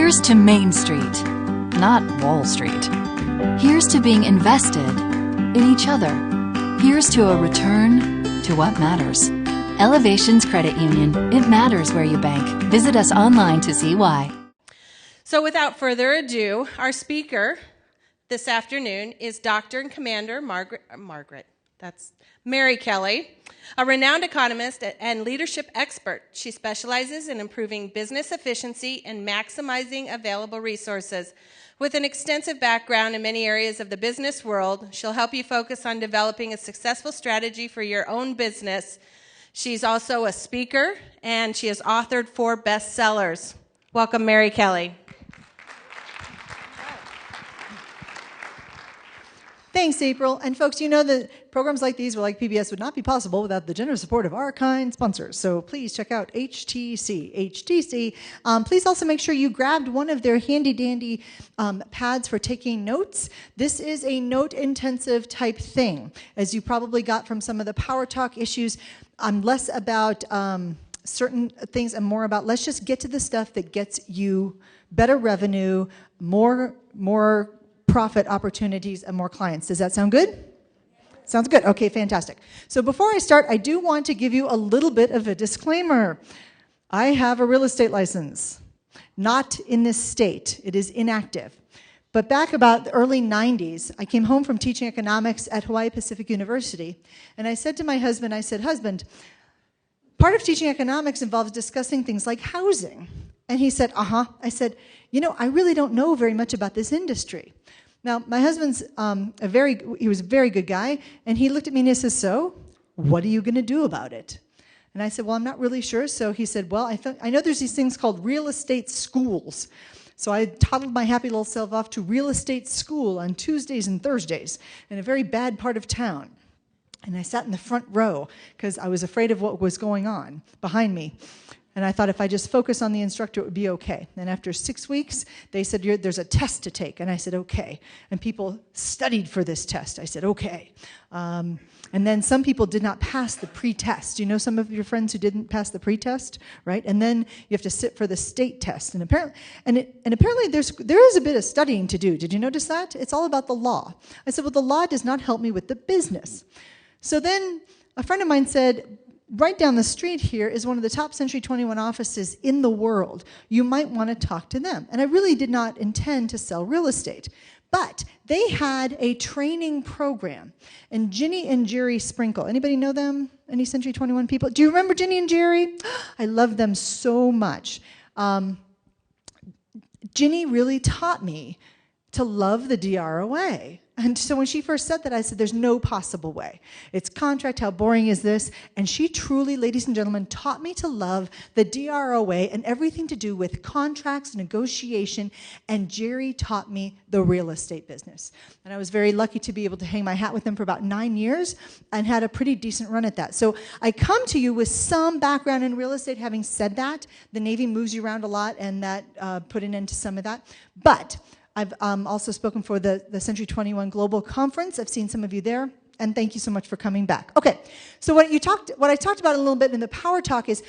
Here's to Main Street, not Wall Street. Here's to being invested in each other. Here's to a return to what matters. Elevations Credit Union. It matters where you bank. Visit us online to see why. So without further ado, our speaker this afternoon is Dr. and Commander Mary Kelly, a renowned economist and leadership expert. She specializes in improving business efficiency and maximizing available resources. With an extensive background in many areas of the business world, she'll help you focus on developing a successful strategy for your own business. She's also a speaker, and she has authored 4 bestsellers. Welcome, Mary Kelly. Thanks, April. And folks, you know that programs like these, like PBS, would not be possible without the generous support of our kind sponsors. So please check out HTC. Please also make sure you grabbed one of their handy-dandy pads for taking notes. This is a note-intensive type thing. As you probably got from some of the Power Talk issues, I'm less about certain things and more about let's just get to the stuff that gets you better revenue, more profit opportunities, and more clients. Does that sound good? Sounds good. Okay, fantastic. So before I start, I do want to give you a little bit of a disclaimer. I have a real estate license, not in this state. It is inactive. But back about the early 90s, I came home from teaching economics at Hawaii Pacific University, and I said to my husband, husband, part of teaching economics involves discussing things like housing. And he said, I said, I really don't know very much about this industry. Now, my husband's he was a very good guy, and he looked at me and he says, so, what are you going to do about it? And I said, well, I'm not really sure. So he said, well, I know there's these things called real estate schools. So I toddled my happy little self off to real estate school on Tuesdays and Thursdays in a very bad part of town. And I sat in the front row because I was afraid of what was going on behind me. And I thought if I just focus on the instructor, it would be okay. And after 6 weeks, they said, there's a test to take. And I said, okay. And people studied for this test. I said, okay. And then some people did not pass the pre-test. You know some of your friends who didn't pass the pre-test, right? And then you have to sit for the state test. And apparently there is a bit of studying to do. Did you notice that? It's all about the law. I said, well, the law does not help me with the business. So then a friend of mine said, right down the street here is one of the top Century 21 offices in the world. You might want to talk to them. And I really did not intend to sell real estate. But they had a training program. And Ginny and Jerry Sprinkle, anybody know them? Any Century 21 people? Do you remember Ginny and Jerry? I love them so much. Ginny really taught me to love the DROA. And so when she first said that, I said, there's no possible way. It's contract, how boring is this? And she truly, ladies and gentlemen, taught me to love the DROA and everything to do with contracts, negotiation, and Jerry taught me the real estate business. And I was very lucky to be able to hang my hat with them for about 9 years and had a pretty decent run at that. So I come to you with some background in real estate. Having said that, the Navy moves you around a lot, and that put an end to some of that. But I've also spoken for the Century 21 Global Conference. I've seen some of you there, and thank you so much for coming back. Okay, so what I talked about a little bit in the Power Talk is,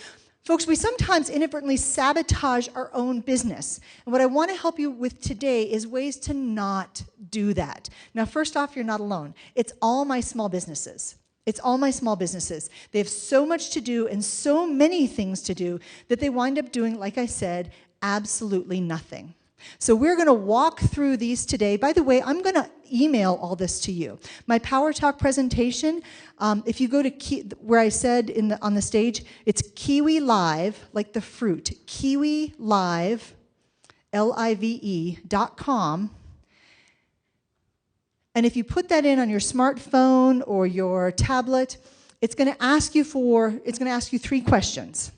folks, we sometimes inadvertently sabotage our own business. And what I want to help you with today is ways to not do that. Now, first off, you're not alone. It's all my small businesses. It's all my small businesses. They have so much to do and so many things to do that they wind up doing, like I said, absolutely nothing. So we're going to walk through these today. By the way, I'm going to email all this to you. My Power Talk presentation, if you go to where I said on the stage, it's Kiwi Live, like the fruit, Kiwi Live, live.com. And if you put that in on your smartphone or your tablet, it's going to ask you 3 questions.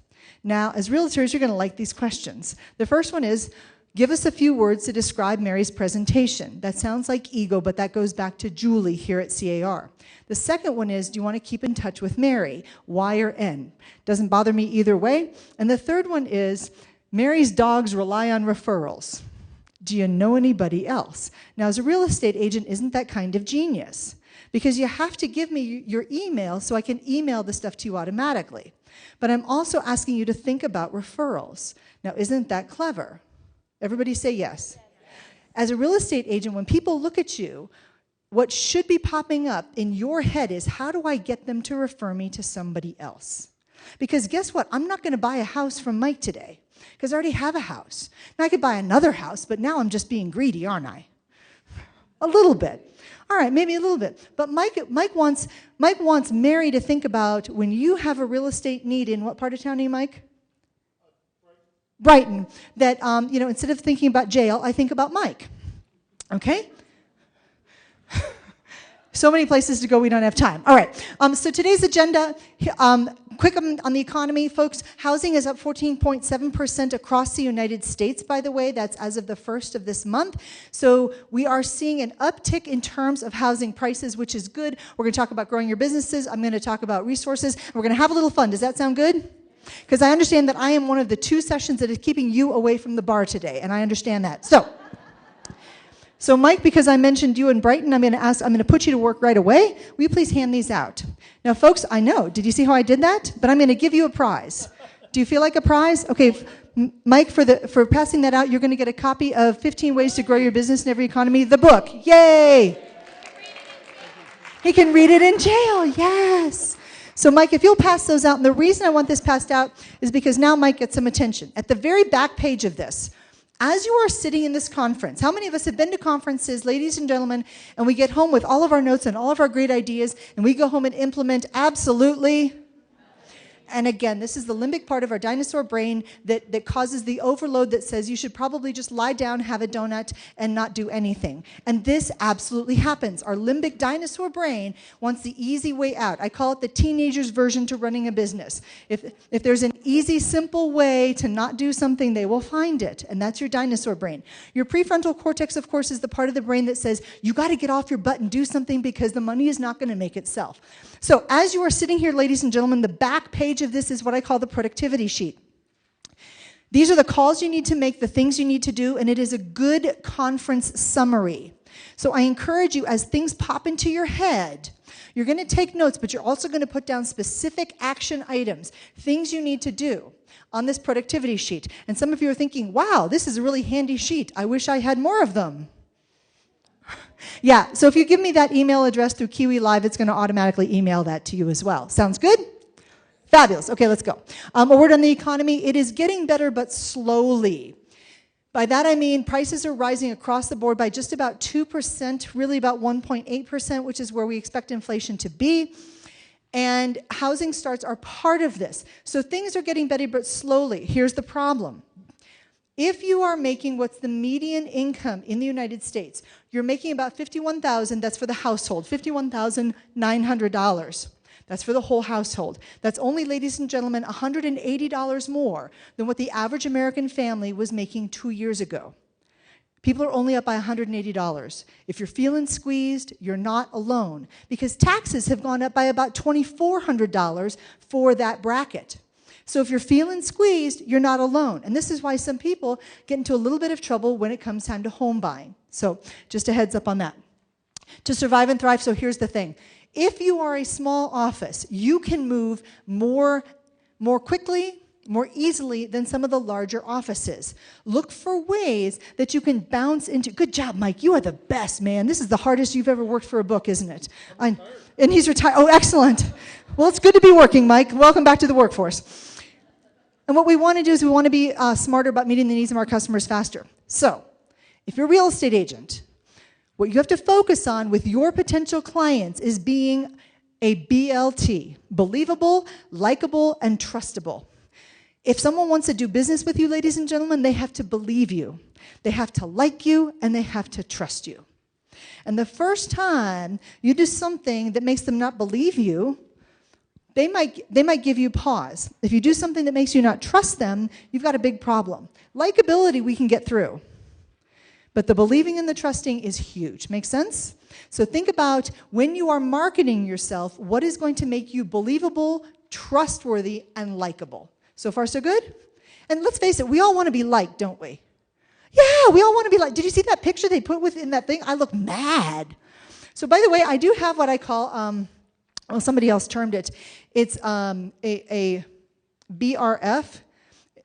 Now, as realtors, you're going to like these questions. The first one is, give us a few words to describe Mary's presentation. That sounds like ego, but that goes back to Julie here at CAR. The second one is, do you want to keep in touch with Mary? Y or N? Doesn't bother me either way. And the third one is, Mary's dogs rely on referrals. Do you know anybody else? Now, as a real estate agent, isn't that kind of genius? Because you have to give me your email so I can email the stuff to you automatically. But I'm also asking you to think about referrals. Now, isn't that clever? Everybody say yes. As a real estate agent, when people look at you, what should be popping up in your head is, how do I get them to refer me to somebody else? Because guess what? I'm not going to buy a house from Mike today because I already have a house. Now I could buy another house, but now I'm just being greedy, aren't I? A little bit. All right, maybe a little bit. But Mike wants Mary to think about, when you have a real estate need in what part of town are you, Mike? Brighton. That, instead of thinking about jail, I think about Mike. Okay? So many places to go, we don't have time. All right. So today's agenda, quick on the economy, folks. Housing is up 14.7% across the United States, by the way. That's as of the 1st of this month. So we are seeing an uptick in terms of housing prices, which is good. We're going to talk about growing your businesses. I'm going to talk about resources. We're going to have a little fun. Does that sound good? Because I understand that I am one of the 2 sessions that is keeping you away from the bar today, and I understand that. So Mike, because I mentioned you in Brighton, I'm going to put you to work right away. Will you please hand these out? Now, folks, I know. Did you see how I did that? But I'm going to give you a prize. Do you feel like a prize? Okay, Mike, for passing that out, you're going to get a copy of 15 Ways to Grow Your Business in Every Economy, the book. Yay! He can read it in jail. Yes. So, Mike, if you'll pass those out, and the reason I want this passed out is because now Mike gets some attention. At the very back page of this, as you are sitting in this conference, how many of us have been to conferences, ladies and gentlemen, and we get home with all of our notes and all of our great ideas, and we go home and implement absolutely? And again, this is the limbic part of our dinosaur brain that causes the overload that says you should probably just lie down, have a donut, and not do anything. And this absolutely happens. Our limbic dinosaur brain wants the easy way out. I call it the teenager's version to running a business. If there's an easy, simple way to not do something, they will find it. And that's your dinosaur brain. Your prefrontal cortex, of course, is the part of the brain that says, you got to get off your butt and do something because the money is not going to make itself. So as you are sitting here, ladies and gentlemen, the back page of this is what I call the productivity sheet. These are the calls you need to make, the things you need to do, and it is a good conference summary. So I encourage you, as things pop into your head, you're going to take notes, but you're also going to put down specific action items, things you need to do on this productivity sheet. And some of you are thinking, wow, this is a really handy sheet. I wish I had more of them. Yeah, so if you give me that email address through Kiwi Live, it's going to automatically email that to you as well. Sounds good? Fabulous. Okay, let's go. A word on the economy. It is getting better, but slowly. By that I mean prices are rising across the board by just about 2%, really about 1.8%, which is where we expect inflation to be. And housing starts are part of this. So things are getting better, but slowly. Here's the problem. If you are making what's the median income in the United States, you're making about $51,000, that's for the household, $51,900. That's for the whole household. That's only, ladies and gentlemen, $180 more than what the average American family was making 2 years ago. People are only up by $180. If you're feeling squeezed, you're not alone, because taxes have gone up by about $2,400 for that bracket. So if you're feeling squeezed, you're not alone. And this is why some people get into a little bit of trouble when it comes time to home buying. So just a heads up on that. To survive and thrive, so here's the thing. If you are a small office, you can move more quickly, more easily than some of the larger offices. Look for ways that you can bounce into. Good job, Mike. You are the best, man. This is the hardest you've ever worked for a book, isn't it? And he's retired. Oh, excellent. Well, it's good to be working, Mike. Welcome back to the workforce. And what we want to do is we want to be smarter about meeting the needs of our customers faster. So if you're a real estate agent, what you have to focus on with your potential clients is being a BLT, believable, likable, and trustable. If someone wants to do business with you, ladies and gentlemen, they have to believe you. They have to like you, and they have to trust you. And the first time you do something that makes them not believe you, they might give you pause. If you do something that makes you not trust them, you've got a big problem. Likability we can get through. But the believing and the trusting is huge. Make sense? So think about when you are marketing yourself, what is going to make you believable, trustworthy, and likable? So far, so good? And let's face it, we all want to be liked, don't we? Yeah, we all want to be liked. Did you see that picture they put within that thing? I look mad. So by the way, I do have what I call, well, somebody else termed it. It's a BRF.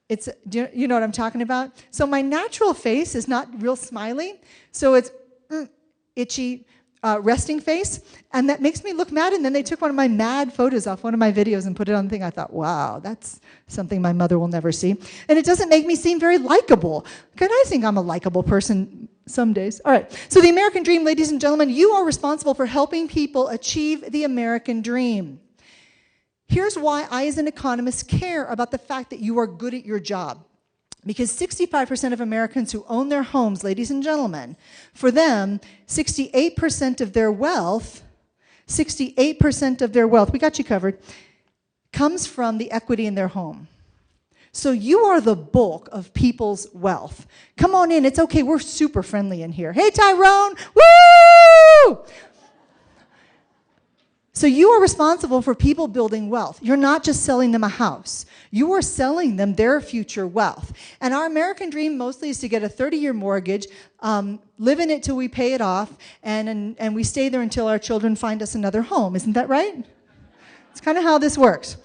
Do you know what I'm talking about? So my natural face is not real smiley. So it's itchy, resting face. And that makes me look mad. And then they took one of my mad photos off one of my videos and put it on the thing. I thought, wow, that's something my mother will never see. And it doesn't make me seem very likable. Can I think I'm a likable person some days? All right. So the American dream, ladies and gentlemen, you are responsible for helping people achieve the American dream. Here's why I, as an economist, care about the fact that you are good at your job. Because 65% of Americans who own their homes, ladies and gentlemen, for them, 68% of their wealth, we got you covered, comes from the equity in their home. So you are the bulk of people's wealth. Come on in. It's okay. We're super friendly in here. Hey, Tyrone. Woo! So you are responsible for people building wealth. You're not just selling them a house. You are selling them their future wealth. And our American dream mostly is to get a 30-year mortgage, live in it till we pay it off, and we stay there until our children find us another home. Isn't that right? It's kind of how this works.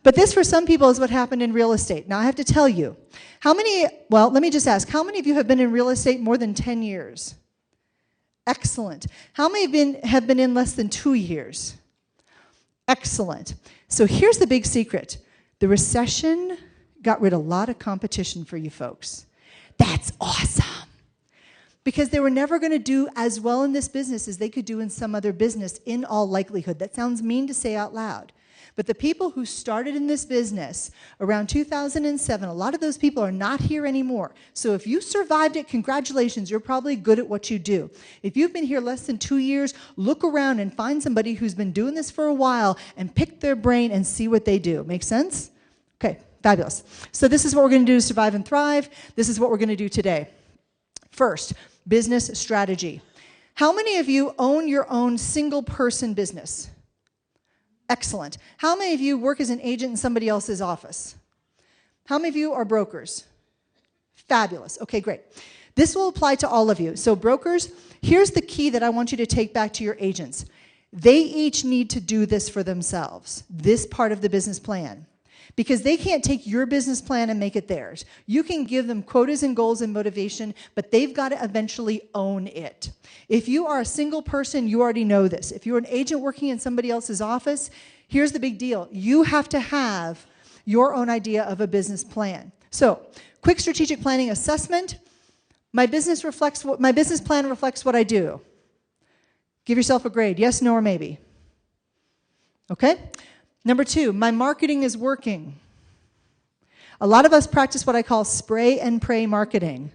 But this, for some people, is what happened in real estate. Now, I have to tell you, let me just ask, how many of you have been in real estate more than 10 years? Excellent. How many have been in less than 2 years? Excellent. So here's the big secret. The recession got rid of a lot of competition for you folks. That's awesome. Because they were never going to do as well in this business as they could do in some other business, in all likelihood. That sounds mean to say out loud. But the people who started in this business around 2007, a lot of those people are not here anymore. So if you survived it, congratulations, you're probably good at what you do. If you've been here less than 2 years, look around and find somebody who's been doing this for a while and pick their brain and see what they do. Make sense? Okay, fabulous. So this is what we're going to do to survive and thrive. This is what we're going to do today. First, business strategy. How many of you own your own single-person business? Excellent. How many of you work as an agent in somebody else's office? How many of you are brokers? Fabulous. Okay, great. This will apply to all of you. So brokers, here's the key that I want you to take back to your agents. They each need to do this for themselves, this part of the business plan. Because they can't take your business plan and make it theirs. You can give them quotas and goals and motivation, but they've got to eventually own it. If you are a single person, you already know this. If you're an agent working in somebody else's office, here's the big deal. You have to have your own idea of a business plan. So, quick strategic planning assessment. My business plan reflects what I do. Give yourself a grade, yes, no, or maybe. Okay? Number 2, my marketing is working. A lot of us practice what I call spray and pray marketing.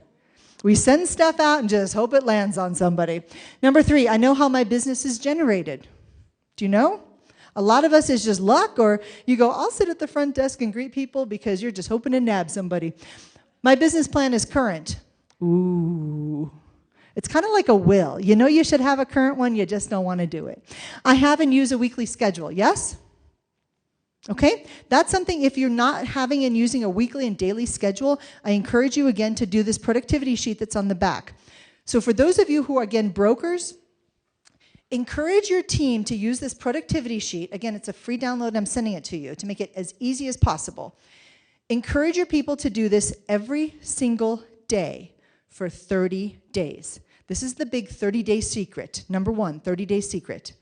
We send stuff out and just hope it lands on somebody. Number 3, I know how my business is generated. Do you know? A lot of us is just luck, or you go, I'll sit at the front desk and greet people because you're just hoping to nab somebody. My business plan is current. Ooh. It's kind of like a will. You know you should have a current one, you just don't want to do it. I have and use a weekly schedule. Yes? Okay? That's something, if you're not having and using a weekly and daily schedule, I encourage you again to do this productivity sheet that's on the back. So for those of you who are, again, brokers, encourage your team to use this productivity sheet. Again, it's a free download. I'm sending it to you to make it as easy as possible. Encourage your people to do this every single day for 30 days. This is the big 30-day secret. Number 1, 30-day secret.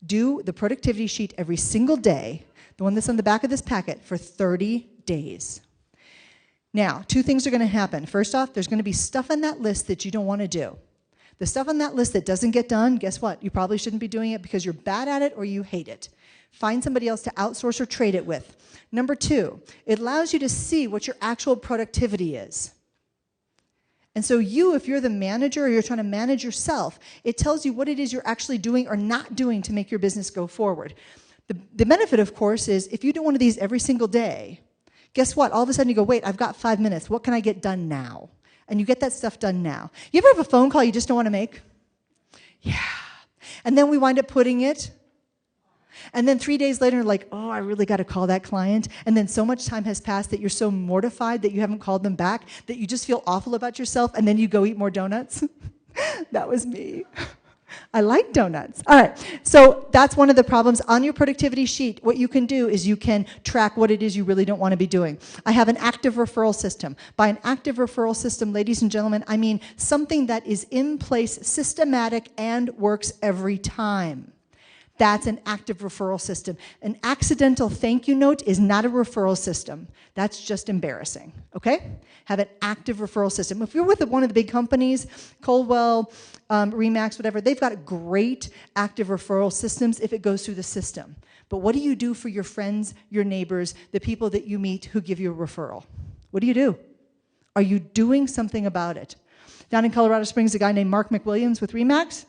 Do the productivity sheet every single day, the one that's on the back of this packet, for 30 days. Now, 2 things are going to happen. First off, there's going to be stuff on that list that you don't want to do. The stuff on that list that doesn't get done, guess what? You probably shouldn't be doing it because you're bad at it or you hate it. Find somebody else to outsource or trade it with. Number 2, it allows you to see what your actual productivity is. And so you, if you're the manager or you're trying to manage yourself, it tells you what it is you're actually doing or not doing to make your business go forward. The benefit, of course, is if you do one of these every single day, guess what? All of a sudden you go, wait, I've got 5 minutes. What can I get done now? And you get that stuff done now. You ever have a phone call you just don't want to make? Yeah. And then we wind up putting it. And then 3 days later, you're like, oh, I really got to call that client. And then so much time has passed that you're so mortified that you haven't called them back that you just feel awful about yourself. And then you go eat more donuts. That was me. I like donuts. All right. So that's one of the problems. On your productivity sheet, what you can do is you can track what it is you really don't want to be doing. I have an active referral system. By an active referral system, ladies and gentlemen, I mean something that is in place, systematic, and works every time. That's an active referral system. An accidental thank you note is not a referral system. That's just embarrassing, okay? Have an active referral system. If you're with one of the big companies, Coldwell, Remax, whatever, they've got great active referral systems if it goes through the system. But what do you do for your friends, your neighbors, the people that you meet who give you a referral? What do you do? Are you doing something about it? Down in Colorado Springs, a guy named Mark McWilliams with Remax,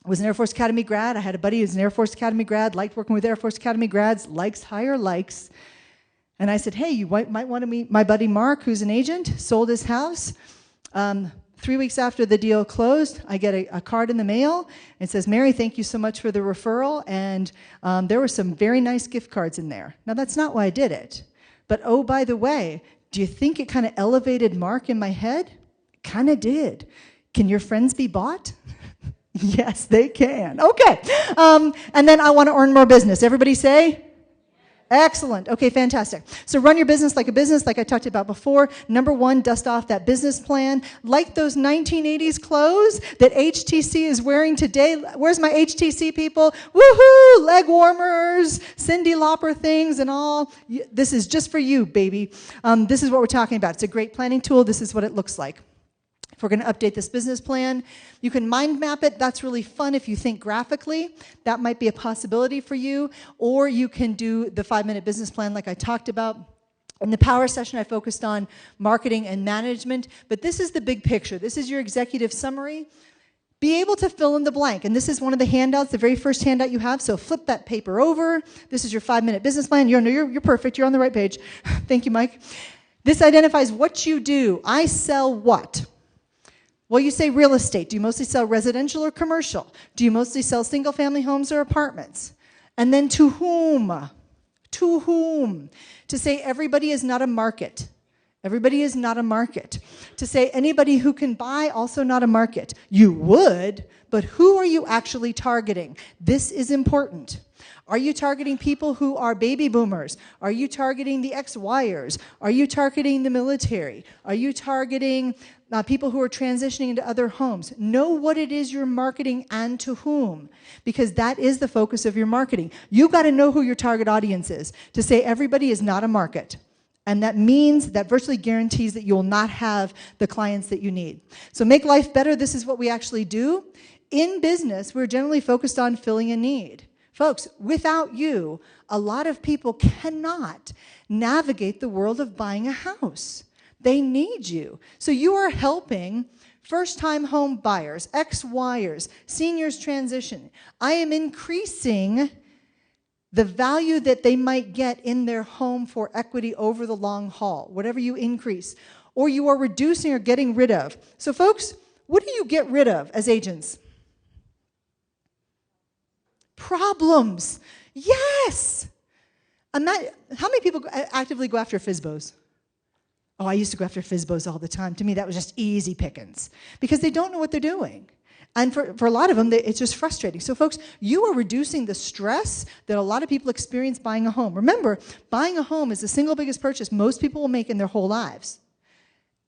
was an Air Force Academy grad. I had a buddy who's an Air Force Academy grad, liked working with Air Force Academy grads, likes higher likes. And I said, hey, you might want to meet my buddy Mark, who's an agent, sold his house. 3 weeks after the deal closed, I get a card in the mail. It says, Mary, thank you so much for the referral. And there were some very nice gift cards in there. Now, that's not why I did it. But oh, by the way, do you think it kind of elevated Mark in my head? It kind of did. Can your friends be bought? Yes, they can. Okay. And then I want to earn more business. Everybody say? Excellent. Okay, fantastic. So run your business like a business, like I talked about before. Number one, dust off that business plan. Like those 1980s clothes that HTC is wearing today. Where's my HTC people? Woohoo! Leg warmers, Cyndi Lauper things and all. This is just for you, baby. This is what we're talking about. It's a great planning tool. This is what it looks like. If we're going to update this business plan, you can mind map it. That's really fun if you think graphically. That might be a possibility for you. Or you can do the 5-minute business plan like I talked about. In the power session, I focused on marketing and management. But this is the big picture. This is your executive summary. Be able to fill in the blank. And this is one of the handouts, the very first handout you have. So flip that paper over. This is your 5-minute business plan. You're perfect. You're on the right page. Thank you, Mike. This identifies what you do. I sell what? Well, you say real estate. Do you mostly sell residential or commercial? Do you mostly sell single-family homes or apartments? And then to whom? To whom? To say everybody is not a market. Everybody is not a market. To say anybody who can buy, also not a market. You would, but who are you actually targeting? This is important. Are you targeting people who are baby boomers? Are you targeting the ex-Yers? Are you targeting the military? Are you targeting people who are transitioning into other homes? Know what it is you're marketing and to whom, because that is the focus of your marketing. You got to know who your target audience is. To say everybody is not a market. And that means, that virtually guarantees that you will not have the clients that you need. So make life better. This is what we actually do. In business, we're generally focused on filling a need. Folks, without you, a lot of people cannot navigate the world of buying a house. They need you. So you are helping first-time home buyers, ex-Yers, seniors transition. I am increasing the value that they might get in their home for equity over the long haul, whatever you increase. Or you are reducing or getting rid of. So folks, what do you get rid of as agents? Problems. Yes. How many people actively go after FSBOs? Oh, I used to go after FSBOs all the time. To me, that was just easy pickings because they don't know what they're doing. And for a lot of them, it's just frustrating. So folks, you are reducing the stress that a lot of people experience buying a home. Remember, buying a home is the single biggest purchase most people will make in their whole lives.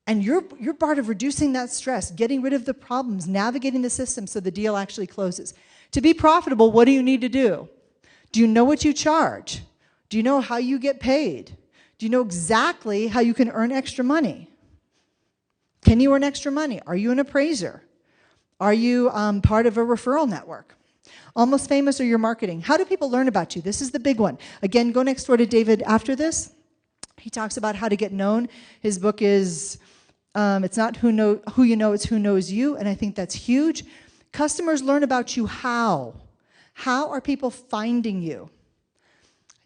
And you're part of reducing that stress, getting rid of the problems, navigating the system so the deal actually closes. To be profitable, what do you need to do? Do you know what you charge? Do you know how you get paid? Do you know exactly how you can earn extra money? Can you earn extra money? Are you an appraiser? Are you part of a referral network? Almost famous or your marketing? How do people learn about you? This is the big one. Again, go next door to David after this. He talks about how to get known. His book is, it's not who you know, it's who knows you, and I think that's huge. Customers learn about you how? How are people finding you?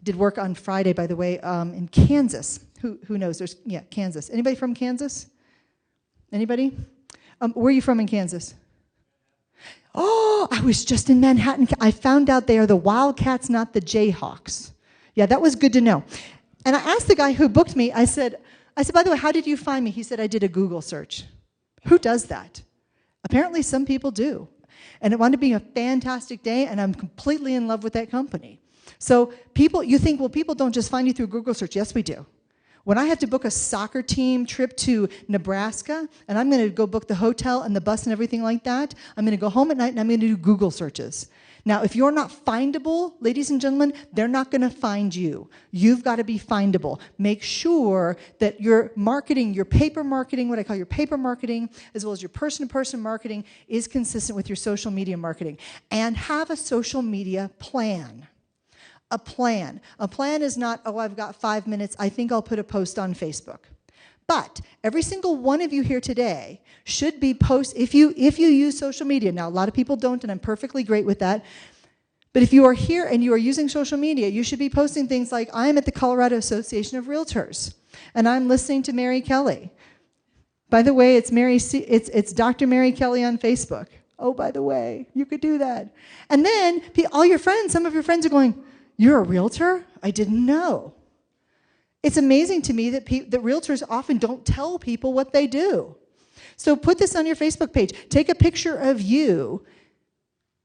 I did work on Friday, by the way, in Kansas. Who knows? Kansas. Anybody from Kansas? Anybody? Where are you from in Kansas? Oh, I was just in Manhattan. I found out they are the Wildcats, not the Jayhawks. Yeah, that was good to know. And I asked the guy who booked me, I said, by the way, how did you find me? He said, I did a Google search. Who does that? Apparently some people do. And it wound up being a fantastic day, and I'm completely in love with that company. So people, you think, well, people don't just find you through Google search. Yes, we do. When I have to book a soccer team trip to Nebraska, and I'm going to go book the hotel and the bus and everything like that, I'm going to go home at night and I'm going to do Google searches. Now, if you're not findable, ladies and gentlemen, they're not going to find you. You've got to be findable. Make sure that your marketing, your paper marketing, what I call your paper marketing, as well as your person-to-person marketing, is consistent with your social media marketing. And have a social media plan. A plan. A plan is not, oh, I've got 5 minutes, I think I'll put a post on Facebook. But every single one of you here today should be if you use social media. Now, a lot of people don't, and I'm perfectly great with that. But if you are here and you are using social media, you should be posting things like, I am at the Colorado Association of Realtors, and I'm listening to Mary Kelly. By the way, it's Dr. Mary Kelly on Facebook. Oh, by the way, you could do that. And then all your friends, some of your friends are going, you're a realtor? I didn't know. It's amazing to me that realtors often don't tell people what they do. So put this on your Facebook page. Take a picture of you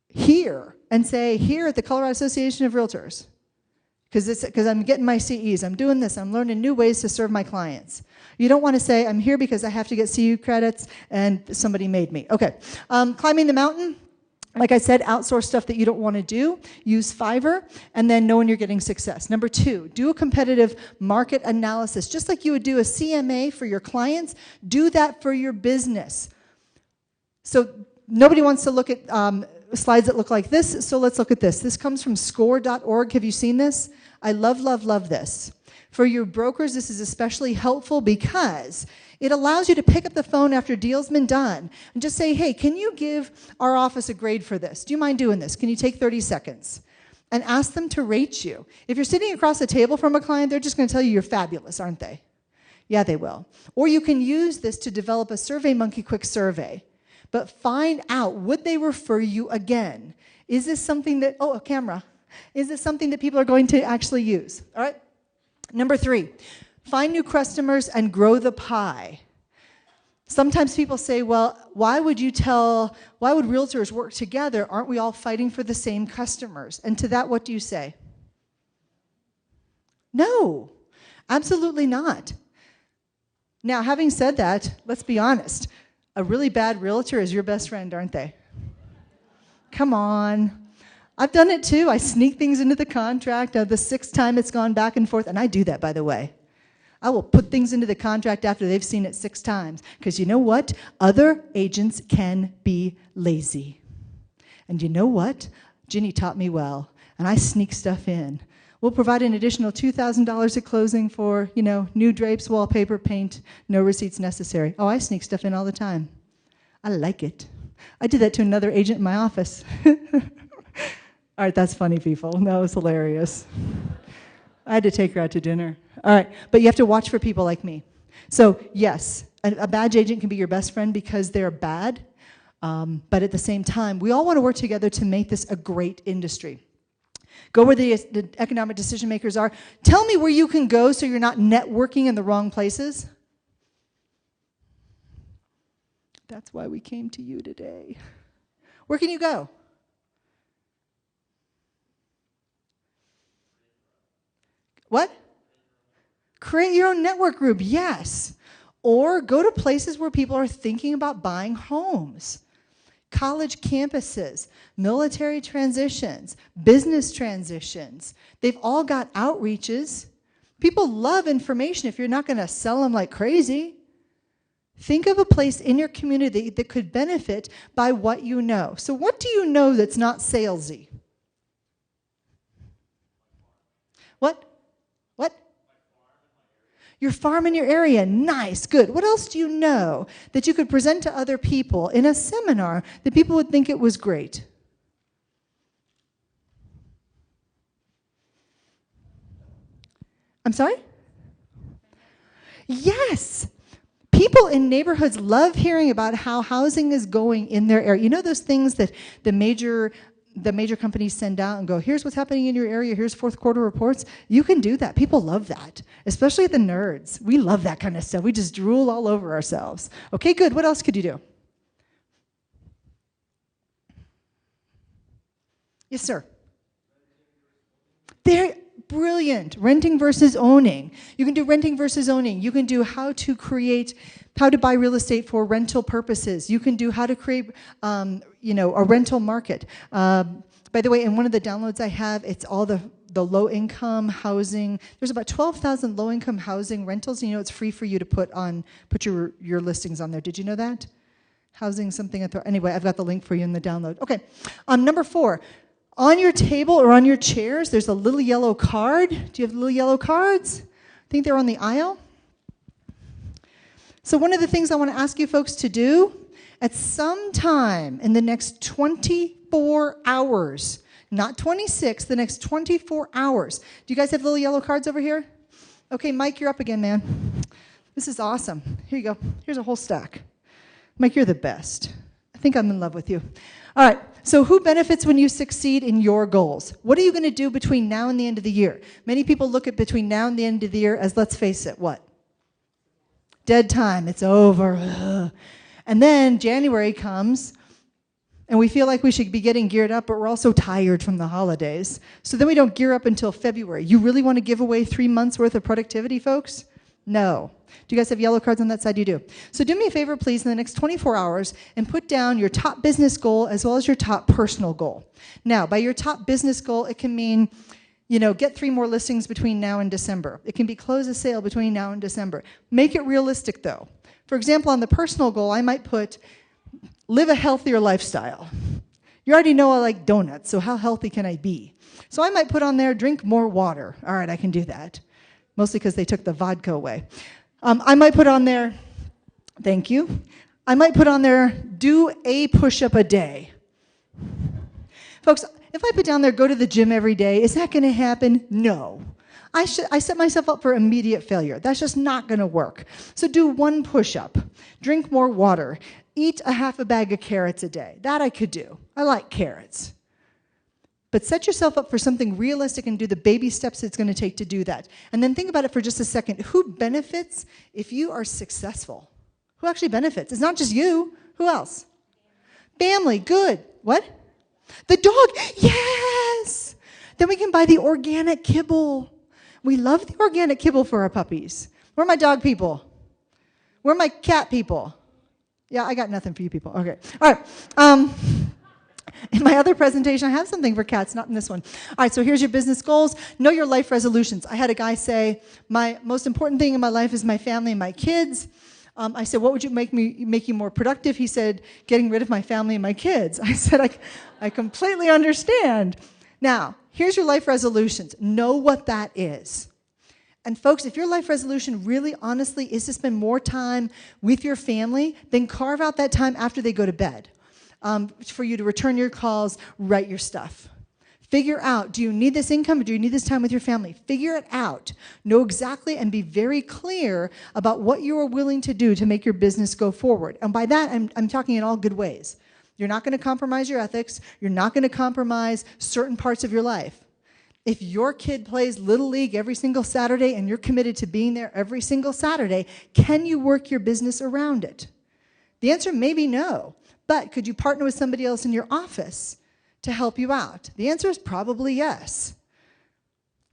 here and say, here at the Colorado Association of Realtors. Because I'm getting my CEs, I'm doing this, I'm learning new ways to serve my clients. You don't want to say, I'm here because I have to get CU credits and somebody made me. Okay, climbing the mountain. Like I said, outsource stuff that you don't want to do. Use Fiverr, and then know when you're getting success. Number 2, do a competitive market analysis. Just like you would do a CMA for your clients, do that for your business. So nobody wants to look at slides that look like this, so let's look at this. This comes from score.org. Have you seen this? I love, love, love this. For your brokers, this is especially helpful because it allows you to pick up the phone after a deal's been done and just say, hey, can you give our office a grade for this? Do you mind doing this? Can you take 30 seconds? And ask them to rate you. If you're sitting across the table from a client, they're just going to tell you you're fabulous, aren't they? Yeah, they will. Or you can use this to develop a SurveyMonkey quick survey. But find out, would they refer you again? Is this something that, a camera. Is this something that people are going to actually use? All right? Number 3, find new customers and grow the pie. Sometimes people say, well, why would realtors work together? Aren't we all fighting for the same customers? And to that, what do you say? No, absolutely not. Now, having said that, let's be honest. A really bad realtor is your best friend, aren't they? Come on. I've done it too. I sneak things into the contract. The 6th time it's gone back and forth, and I do that, by the way. I will put things into the contract after they've seen it 6 times, because you know what? Other agents can be lazy. And you know what? Ginny taught me well, and I sneak stuff in. We'll provide an additional $2,000 at closing for, new drapes, wallpaper, paint, no receipts necessary. Oh, I sneak stuff in all the time. I like it. I did that to another agent in my office. All right, that's funny, people. That was hilarious. I had to take her out to dinner. All right, but you have to watch for people like me. So, yes, a badge agent can be your best friend because they're bad, but at the same time, we all want to work together to make this a great industry. Go where the economic decision makers are. Tell me where you can go so you're not networking in the wrong places. That's why we came to you today. Where can you go? What? Create your own network group, yes. Or go to places where people are thinking about buying homes. College campuses, military transitions, business transitions. They've all got outreaches. People love information if you're not going to sell them like crazy. Think of a place in your community that could benefit by what you know. So what do you know that's not salesy? What? Your farm in your area, nice, good. What else do you know that you could present to other people in a seminar that people would think it was great? I'm sorry? Yes. People in neighborhoods love hearing about how housing is going in their area. You know those things that the major companies send out and go, here's what's happening in your area, here's 4th quarter reports. You can do that. People love that, especially the nerds. We love that kind of stuff. We just drool all over ourselves. Okay, good. What else could you do? Yes, sir. They're brilliant. Renting versus owning. You can do renting versus owning. You can do how to buy real estate for rental purposes. You can do how to create, a rental market. By the way, in one of the downloads I have, it's all the low-income housing. There's about 12,000 low-income housing rentals. It's free for you to put your listings on there. Did you know that? Housing something. Anyway, I've got the link for you in the download. Okay. Number 4. On your table or on your chairs, there's a little yellow card. Do you have little yellow cards? I think they're on the aisle. So one of the things I want to ask you folks to do, at some time in the next 24 hours, not 26, the next 24 hours. Do you guys have little yellow cards over here? Okay, Mike, you're up again, man. This is awesome. Here you go. Here's a whole stack. Mike, you're the best. I think I'm in love with you. All right, so who benefits when you succeed in your goals? What are you going to do between now and the end of the year? Many people look at between now and the end of the year as, let's face it, what? Dead time. It's over. Ugh. And then January comes, and we feel like we should be getting geared up, but we're also tired from the holidays. So then we don't gear up until February. You really want to give away 3 months worth of productivity, folks? No. Do you guys have yellow cards on that side? You do. So do me a favor, please, in the next 24 hours and put down your top business goal as well as your top personal goal. Now, by your top business goal, it can mean, get 3 more listings between now and December. It can be close a sale between now and December. Make it realistic, though. For example, on the personal goal, I might put, live a healthier lifestyle. You already know I like donuts, so how healthy can I be? So I might put on there, drink more water. All right, I can do that. Mostly because they took the vodka away. I might put on there, thank you. I might put on there, do a push-up a day. Folks, if I put down there, go to the gym every day, is that going to happen? No. I set myself up for immediate failure. That's just not going to work. So do 1 push-up, drink more water, eat a half a bag of carrots a day. That I could do. I like carrots. But set yourself up for something realistic and do the baby steps it's going to take to do that. And then think about it for just a second. Who benefits if you are successful? Who actually benefits? It's not just you. Who else? Family. Good. What? The dog. Yes! Then we can buy the organic kibble. We love the organic kibble for our puppies. Where are my dog people? Where are my cat people? Yeah, I got nothing for you people. Okay. All right. In my other presentation, I have something for cats, not in this one. All right, so here's your business goals. Know your life resolutions. I had a guy say, my most important thing in my life is my family and my kids. I said, what would make you more productive? He said, getting rid of my family and my kids. I said, I completely understand. Now, here's your life resolutions. Know what that is. And folks, if your life resolution really honestly is to spend more time with your family, then carve out that time after they go to bed. For you to return your calls, write your stuff. Figure out, do you need this income or do you need this time with your family? Figure it out. Know exactly and be very clear about what you are willing to do to make your business go forward. And by that, I'm talking in all good ways. You're not going to compromise your ethics. You're not going to compromise certain parts of your life. If your kid plays Little League every single Saturday and you're committed to being there every single Saturday, can you work your business around it? The answer may be no. But could you partner with somebody else in your office to help you out? The answer is probably yes.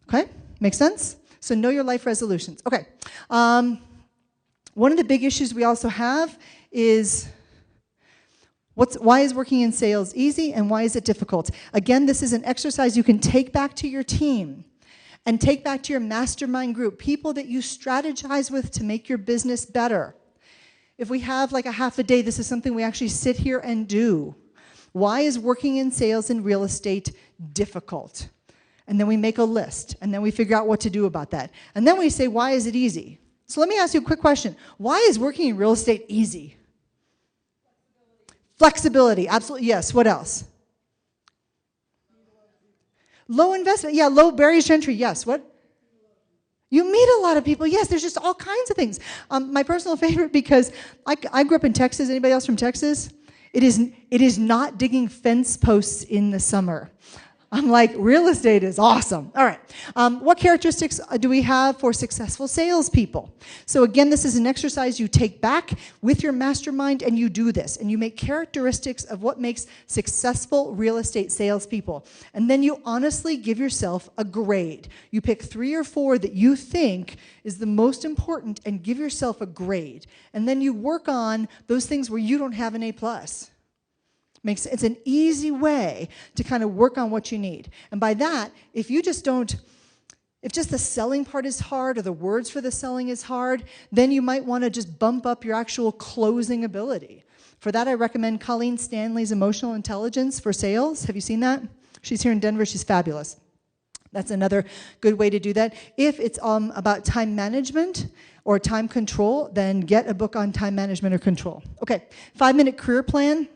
Okay? Make sense? So know your life resolutions. Okay. One of the big issues we also have is why is working in sales easy and why is it difficult? Again, this is an exercise you can take back to your team and take back to your mastermind group, people that you strategize with to make your business better. If we have like a half a day, this is something we actually sit here and do. Why is working in sales and real estate difficult? And then we make a list, and then we figure out what to do about that. And then we say, why is it easy? So let me ask you a quick question. Why is working in real estate easy? Flexibility, absolutely, yes. What else? Low investment, yeah, low barriers to entry, yes. What? You meet a lot of people. Yes, there's just all kinds of things. My personal favorite, because I grew up in Texas. Anybody else from Texas? It is not digging fence posts in the summer. I'm like, real estate is awesome. All right. What characteristics do we have for successful salespeople? So again, this is an exercise you take back with your mastermind, and you do this, and you make characteristics of what makes successful real estate salespeople. And then you honestly give yourself a grade. You pick 3 or 4 that you think is the most important and give yourself a grade. And then you work on those things where you don't have an A+. It's an easy way to kind of work on what you need. And by that, if just the selling part is hard or the words for the selling is hard, then you might want to just bump up your actual closing ability. For that, I recommend Colleen Stanley's Emotional Intelligence for Sales. Have you seen that? She's here in Denver. She's fabulous. That's another good way to do that. If it's about time management or time control, then get a book on time management or control. Okay, 5-minute career plan.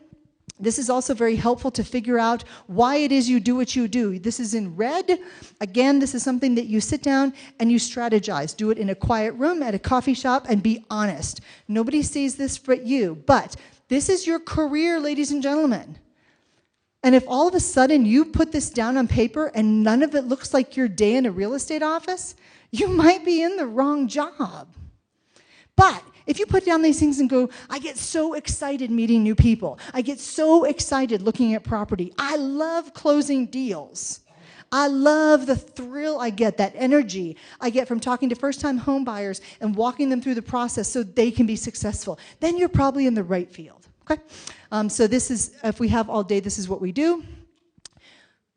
This is also very helpful to figure out why it is you do what you do. This is in red. Again, this is something that you sit down and you strategize. Do it in a quiet room, at a coffee shop, and be honest. Nobody sees this but you. But this is your career, ladies and gentlemen. And if all of a sudden you put this down on paper and none of it looks like your day in a real estate office, you might be in the wrong job. But if you put down these things and go, I get so excited meeting new people. I get so excited looking at property. I love closing deals. I love the thrill I get, that energy I get from talking to first-time home buyers and walking them through the process so they can be successful. Then you're probably in the right field. Okay? So this is, if we have all day, this is what we do.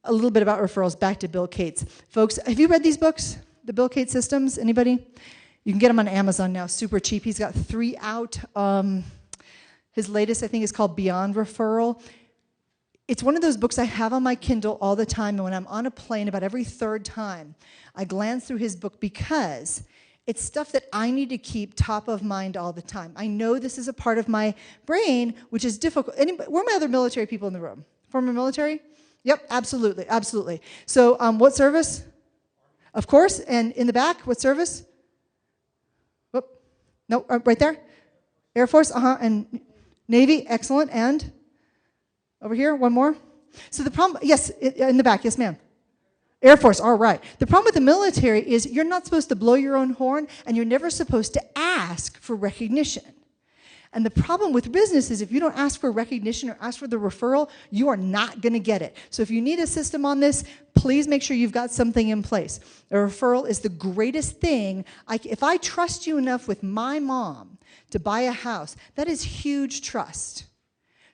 A little bit about referrals, back to Bill Cates. Folks, have you read these books? The Bill Cates Systems? Anybody? You can get them on Amazon now, super cheap. He's got 3 out. His latest, I think, is called Beyond Referral. It's one of those books I have on my Kindle all the time, and when I'm on a plane, about every 3rd time, I glance through his book because it's stuff that I need to keep top of mind all the time. I know this is a part of my brain, which is difficult. Where are my other military people in the room? Former military? Yep, absolutely, absolutely. So what service? Of course. And in the back, what service? No, right there? Air Force, and Navy, excellent. And over here, one more. So the problem, yes, in the back, yes, ma'am. Air Force, all right. The problem with the military is you're not supposed to blow your own horn, and you're never supposed to ask for recognition. And the problem with business is if you don't ask for recognition or ask for the referral, you are not going to get it. So if you need a system on this, please make sure you've got something in place. A referral is the greatest thing. If I trust you enough with my mom to buy a house, that is huge trust.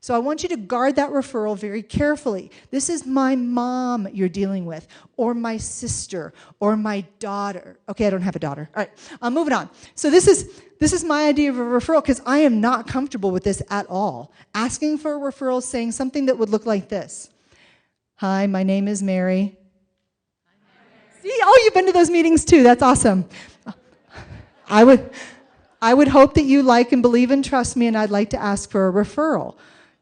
So I want you to guard that referral very carefully. This is my mom you're dealing with, or my sister, or my daughter. Okay, I don't have a daughter. All right, I'm moving on. So this is my idea of a referral because I am not comfortable with this at all. Asking for a referral, saying something that would look like this. Hi, my name is Mary. See, oh, you've been to those meetings too. That's awesome. I would hope that you like and believe and trust me, and I'd like to ask for a referral.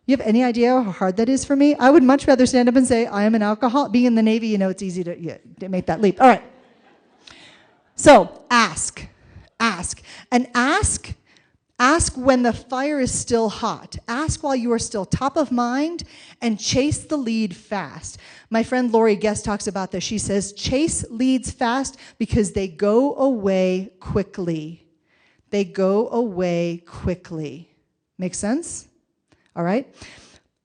You have any idea how hard that is for me? I would much rather stand up and say, I am an alcoholic. Being in the Navy, you know, it's easy to make that leap. All right. So, ask. And ask when the fire is still hot. Ask while you are still top of mind, and chase the lead fast. My friend Lori Guest talks about this. She says, chase leads fast because they go away quickly. They go away quickly. Make sense? All right?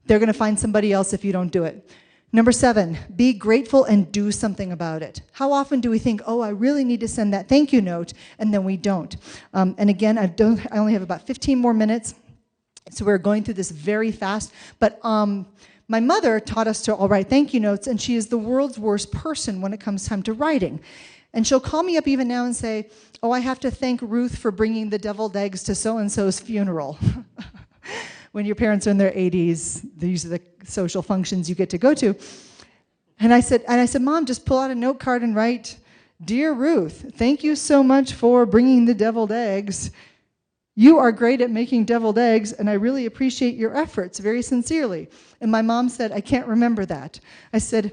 They're going to find somebody else if you don't do it. Number 7, be grateful and do something about it. How often do we think, oh, I really need to send that thank you note, and then we don't? And again, I only have about 15 more minutes, so we're going through this very fast. But my mother taught us to all write thank you notes, and she is the world's worst person when it comes time to writing. And she'll call me up even now and say, oh, I have to thank Ruth for bringing the deviled eggs to so-and-so's funeral. When your parents are in their 80s, these are the social functions you get to go to. And I said, Mom, just pull out a note card and write, Dear Ruth, thank you so much for bringing the deviled eggs. You are great at making deviled eggs, and I really appreciate your efforts, very sincerely. And my mom said, I can't remember that. I said,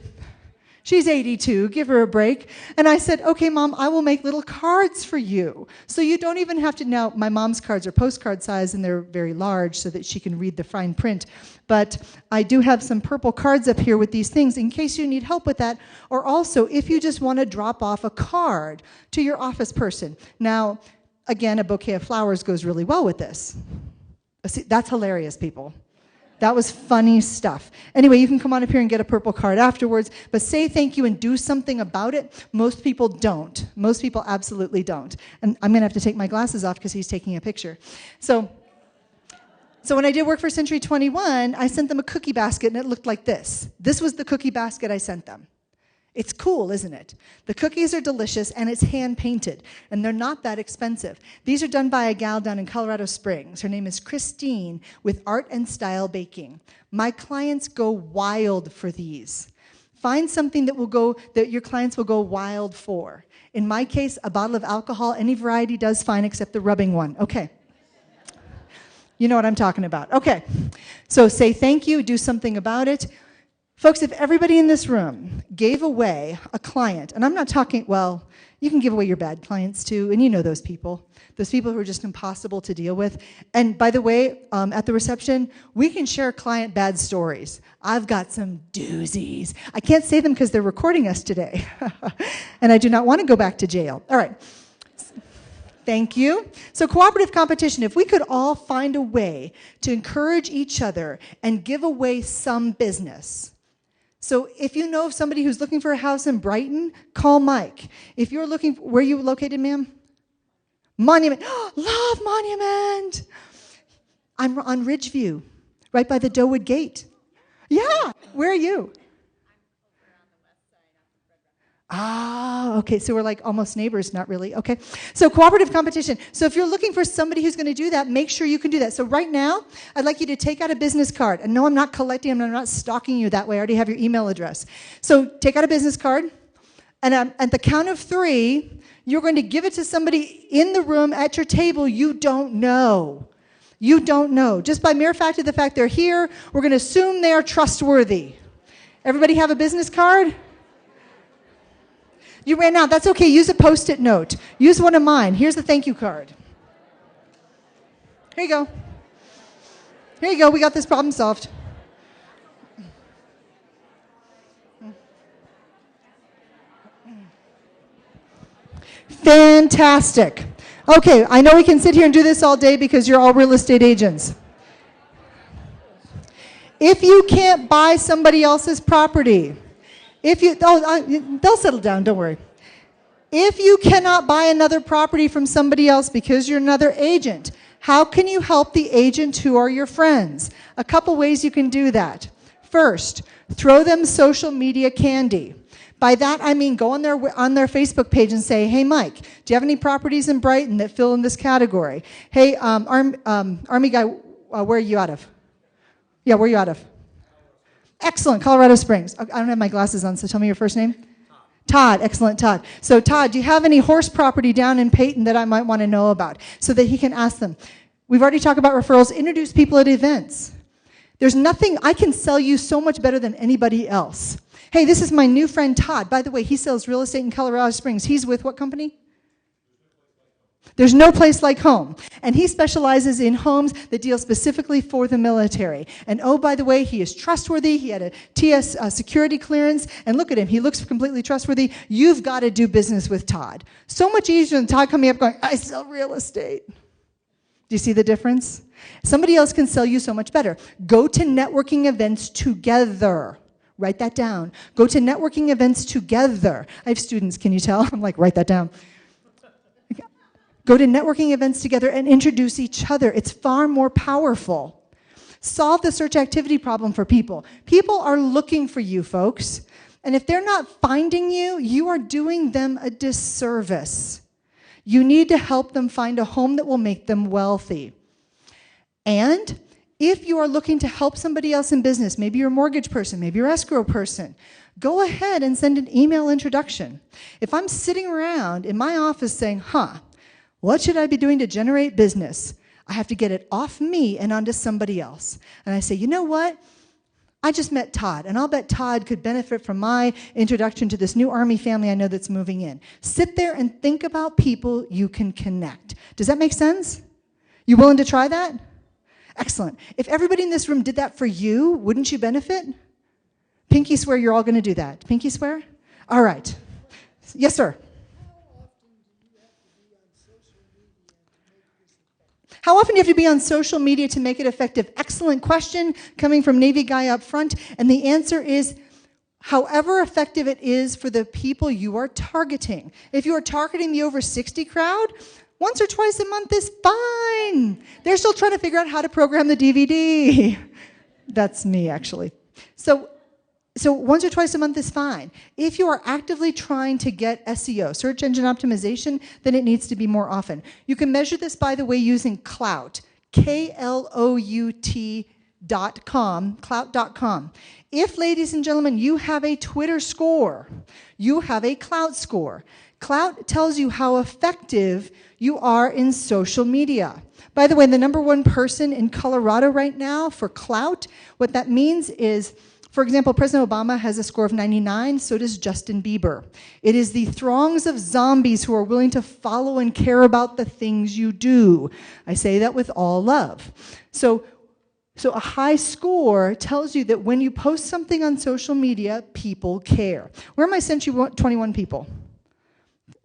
She's 82, give her a break. And I said, okay, Mom, I will make little cards for you. So you don't even have to, now my mom's cards are postcard size and they're very large so that she can read the fine print. But I do have some purple cards up here with these things in case you need help with that. Or also, if you just want to drop off a card to your office person. Now, again, a bouquet of flowers goes really well with this. See, that's hilarious, people. That was funny stuff. Anyway, you can come on up here and get a purple card afterwards, but say thank you and do something about it. Most people don't. Most people absolutely don't. And I'm going to have to take my glasses off because he's taking a picture. So when I did work for Century 21, I sent them a cookie basket, and it looked like this. This was the cookie basket I sent them. It's cool, isn't it? The cookies are delicious, and it's hand-painted, and they're not that expensive. These are done by a gal down in Colorado Springs. Her name is Christine with Art and Style Baking. My clients go wild for these. Find something that your clients will go wild for. In my case, a bottle of alcohol, any variety does fine except the rubbing one. Okay. You know what I'm talking about. Okay. So say thank you, do something about it. Folks, if everybody in this room gave away a client, and I'm not talking, well, you can give away your bad clients too, and you know those people who are just impossible to deal with. And by the way, at the reception, we can share client bad stories. I've got some doozies. I can't say them because they're recording us today, and I do not want to go back to jail. All right. Thank you. So cooperative competition, if we could all find a way to encourage each other and give away some business. So if you know of somebody who's looking for a house in Brighton, call Mike. If you're looking, where are you located, ma'am? Monument. Love Monument. I'm on Ridgeview, right by the Dowood Gate. Yeah. Where are you? Ah, okay, so we're like almost neighbors, not really. Okay, so cooperative competition. So if you're looking for somebody who's going to do that, make sure you can do that. So right now, I'd like you to take out a business card. And no, I'm not collecting them. I'm not stalking you that way. I already have your email address. So take out a business card, and at the count of 3, you're going to give it to somebody in the room at your table you don't know. You don't know. Just by mere fact of the fact they're here, we're going to assume they are trustworthy. Everybody have a business card? You ran out. That's okay. Use a Post-it note. Use one of mine. Here's the thank you card. Here you go. Here you go. We got this problem solved. Fantastic. Okay, I know we can sit here and do this all day because you're all real estate agents. If you can't buy somebody else's property, they'll settle down, don't worry. If you cannot buy another property from somebody else because you're another agent, how can you help the agent who are your friends? A couple ways you can do that. First, throw them social media candy. By that, I mean go on their Facebook page and say, hey, Mike, do you have any properties in Brighton that fill in this category? Hey, Army guy, where are you out of? Yeah, where are you out of? Excellent, Colorado Springs. I don't have my glasses on, so tell me your first name. Todd, excellent, Todd. So Todd, do you have any horse property down in Peyton that I might want to know about so that he can ask them? We've already talked about referrals. Introduce people at events. There's nothing, I can sell you so much better than anybody else. Hey, this is my new friend Todd. By the way, he sells real estate in Colorado Springs. He's with what company? There's no place like home. And he specializes in homes that deal specifically for the military. And oh, by the way, he is trustworthy. He had a TS security clearance. And look at him. He looks completely trustworthy. You've got to do business with Todd. So much easier than Todd coming up going, I sell real estate. Do you see the difference? Somebody else can sell you so much better. Go to networking events together. Write that down. Go to networking events together. I have students, can you tell? I'm like, write that down. Go to networking events together and introduce each other. It's far more powerful. Solve the search activity problem for people. People are looking for you, folks. And if they're not finding you, you are doing them a disservice. You need to help them find a home that will make them wealthy. And if you are looking to help somebody else in business, maybe you're a mortgage person, maybe you're an escrow person, go ahead and send an email introduction. If I'm sitting around in my office saying, what should I be doing to generate business? I have to get it off me and onto somebody else. And I say, you know what? I just met Todd, and I'll bet Todd could benefit from my introduction to this new Army family I know that's moving in. Sit there and think about people you can connect. Does that make sense? You willing to try that? Excellent. If everybody in this room did that for you, wouldn't you benefit? Pinky swear you're all going to do that. Pinky swear? All right. Yes, sir. How often do you have to be on social media to make it effective? Excellent question coming from Navy guy up front. And the answer is, however effective it is for the people you are targeting. If you are targeting the over 60 crowd, once or twice a month is fine. They're still trying to figure out how to program the DVD. That's me, actually. So once or twice a month is fine. If you are actively trying to get SEO, search engine optimization, then it needs to be more often. You can measure this, by the way, using Klout, Klout.com, Klout.com. If, ladies and gentlemen, you have a Twitter score, you have a Klout score. Klout tells you how effective you are in social media. By the way, the #1 person in Colorado right now for Klout, what that means is, for example, President Obama has a score of 99, so does Justin Bieber. It is the throngs of zombies who are willing to follow and care about the things you do. I say that with all love. So a high score tells you that when you post something on social media, people care. Where am I sent you 21 people?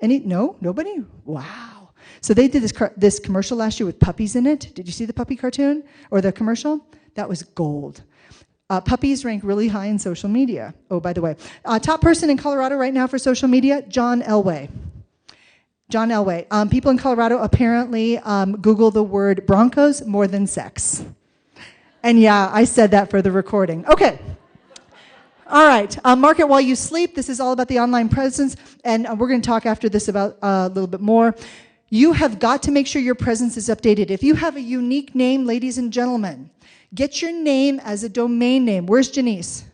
No? Nobody? Wow. So they did this commercial last year with puppies in it. Did you see the puppy cartoon or the commercial? That was gold. Puppies rank really high in social media. Oh, by the way. Top person in Colorado right now for social media, John Elway. John Elway. People in Colorado apparently Google the word Broncos more than sex. And yeah, I said that for the recording. Okay. All right. Market while you sleep. This is all about the online presence. And we're going to talk after this about a little bit more. You have got to make sure your presence is updated. If you have a unique name, ladies and gentlemen, get your name as a domain name. Where's Janice?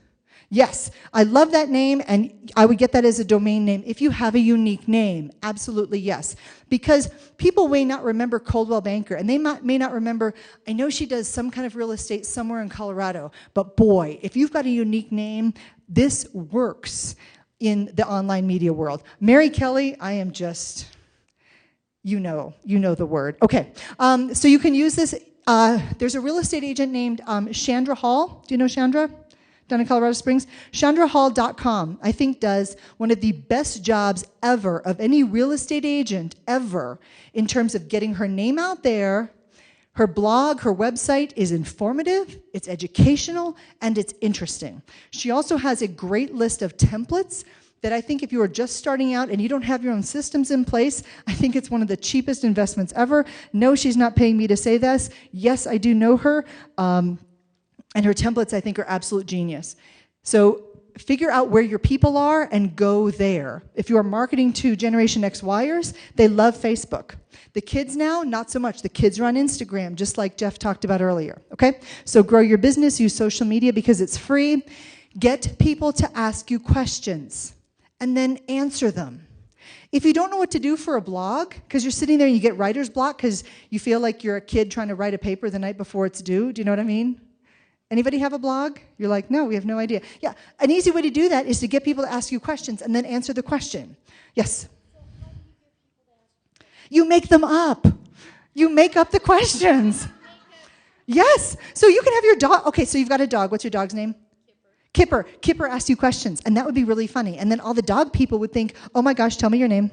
Yes, I love that name, and I would get that as a domain name if you have a unique name. Absolutely, yes. Because people may not remember Coldwell Banker, and they may not remember, I know she does some kind of real estate somewhere in Colorado, but boy, if you've got a unique name, this works in the online media world. Mary Kelly, I am just, you know the word. Okay, so you can use this. There's a real estate agent named Chandra Hall. Do you know Chandra? Down in Colorado Springs. ChandraHall.com, I think, does one of the best jobs ever of any real estate agent ever in terms of getting her name out there. Her blog, her website is informative, it's educational, and it's interesting. She also has a great list of templates that I think if you are just starting out and you don't have your own systems in place, I think it's one of the cheapest investments ever. No, she's not paying me to say this. Yes, I do know her. And her templates, I think, are absolute genius. So figure out where your people are and go there. If you are marketing to Generation X Yers, they love Facebook. The kids now, not so much. The kids are on Instagram, just like Jeff talked about earlier. Okay? So grow your business, use social media because it's free. Get people to ask you questions and then answer them. If you don't know what to do for a blog, because you're sitting there and you get writer's block because you feel like you're a kid trying to write a paper the night before it's due, do you know what I mean? Anybody have a blog? You're like, no, we have no idea. Yeah, an easy way to do that is to get people to ask you questions and then answer the question. Yes? You make them up. You make up the questions. Yes. So you can have your dog. Okay, so you've got a dog. What's your dog's name? Kipper. Kipper asks you questions, and that would be really funny. And then all the dog people would think, oh my gosh, tell me your name.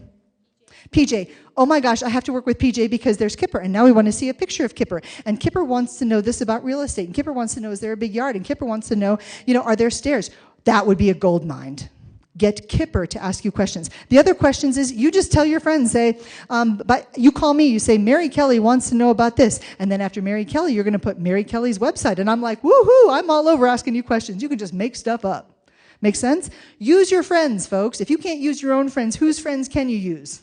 PJ, oh my gosh, I have to work with PJ because there's Kipper, and now we want to see a picture of Kipper. And Kipper wants to know this about real estate, and Kipper wants to know, is there a big yard? And Kipper wants to know, are there stairs? That would be a gold mine. Get Kipper to ask you questions. The other questions is you just tell your friends, say, but you call me, you say, Mary Kelly wants to know about this. And then after Mary Kelly, you're going to put Mary Kelly's website. And I'm like, woohoo, I'm all over asking you questions. You can just make stuff up. Make sense? Use your friends, folks. If you can't use your own friends, whose friends can you use?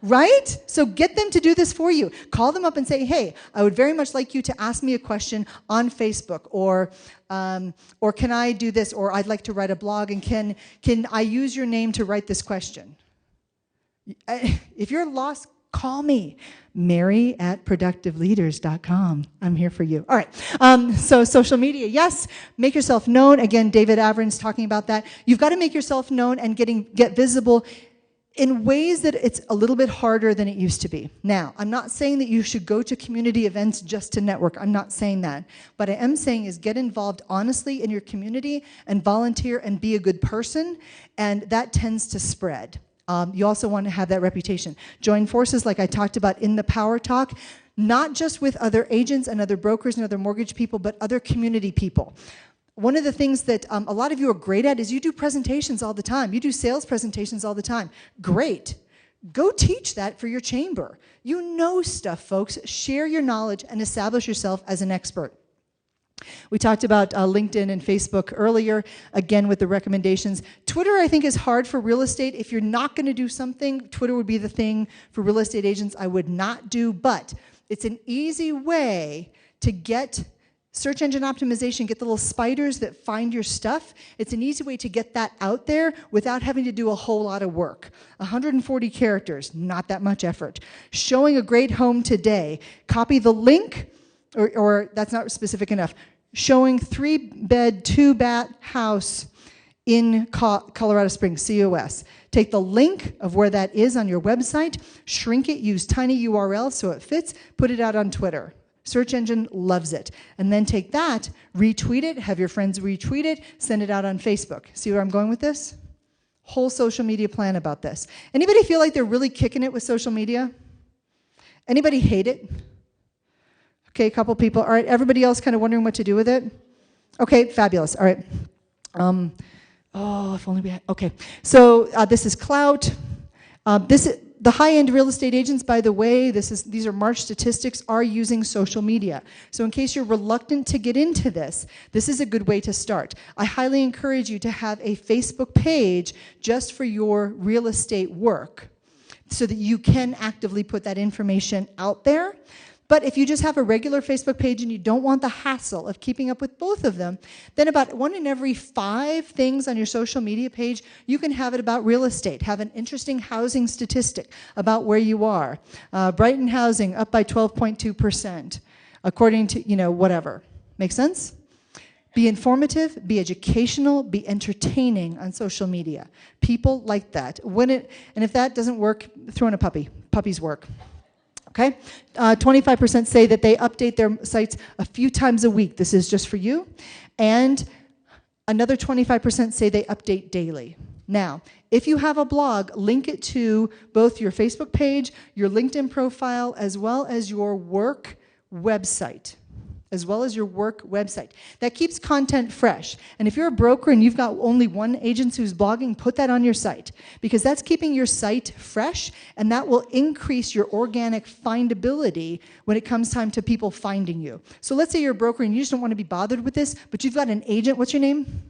Right? So get them to do this for you. Call them up and say, hey, I would very much like you to ask me a question on Facebook, or can I do this, or I'd like to write a blog, and can I use your name to write this question? If you're lost, call me. Mary@productiveleaders.com. I'm here for you. All right. So social media, yes. Make yourself known. Again, David Averin's talking about that. You've got to make yourself known and get visible in ways that it's a little bit harder than it used to be. Now, I'm not saying that you should go to community events just to network. I'm not saying that. What I am saying is get involved honestly in your community and volunteer and be a good person, and that tends to spread. You also want to have that reputation. Join forces like I talked about in the Power Talk, not just with other agents and other brokers and other mortgage people, but other community people. One of the things that a lot of you are great at is you do presentations all the time. You do sales presentations all the time. Great. Go teach that for your chamber. You know stuff, folks. Share your knowledge and establish yourself as an expert. We talked about LinkedIn and Facebook earlier, again with the recommendations. Twitter, I think, is hard for real estate. If you're not going to do something, Twitter would be the thing for real estate agents I would not do, but it's an easy way to get search engine optimization, get the little spiders that find your stuff. It's an easy way to get that out there without having to do a whole lot of work. 140 characters, not that much effort. Showing a great home today. Copy the link, or that's not specific enough. Showing 3-bed, 2-bath house in Colorado Springs, COS. Take the link of where that is on your website, shrink it, use tiny URLs so it fits, put it out on Twitter. Search engine loves it. And then take that, retweet it, have your friends retweet it, send it out on Facebook. See where I'm going with this? Whole social media plan about this. Anybody feel like they're really kicking it with social media? Anybody hate it? Okay, a couple people. All right, everybody else kind of wondering what to do with it? Okay, fabulous. All right. If only we had, okay. So this is clout. The high-end real estate agents, by the way, these are March statistics, are using social media. So in case you're reluctant to get into this is a good way to start. I highly encourage you to have a Facebook page just for your real estate work so that you can actively put that information out there. But if you just have a regular Facebook page and you don't want the hassle of keeping up with both of them, then about 1 in every 5 things on your social media page, you can have it about real estate. Have an interesting housing statistic about where you are. Brighton housing up by 12.2%, according to, whatever. Make sense? Be informative, be educational, be entertaining on social media. People like that. And if that doesn't work, throw in a puppy. Puppies work. Okay? 25% say that they update their sites a few times a week. This is just for you. And another 25% say they update daily. Now, if you have a blog, link it to both your Facebook page, your LinkedIn profile, as well as your work website. That keeps content fresh. And if you're a broker and you've got only one agent who's blogging, put that on your site, because that's keeping your site fresh, and that will increase your organic findability when it comes time to people finding you. So let's say you're a broker and you just don't want to be bothered with this, but you've got an agent. What's your name?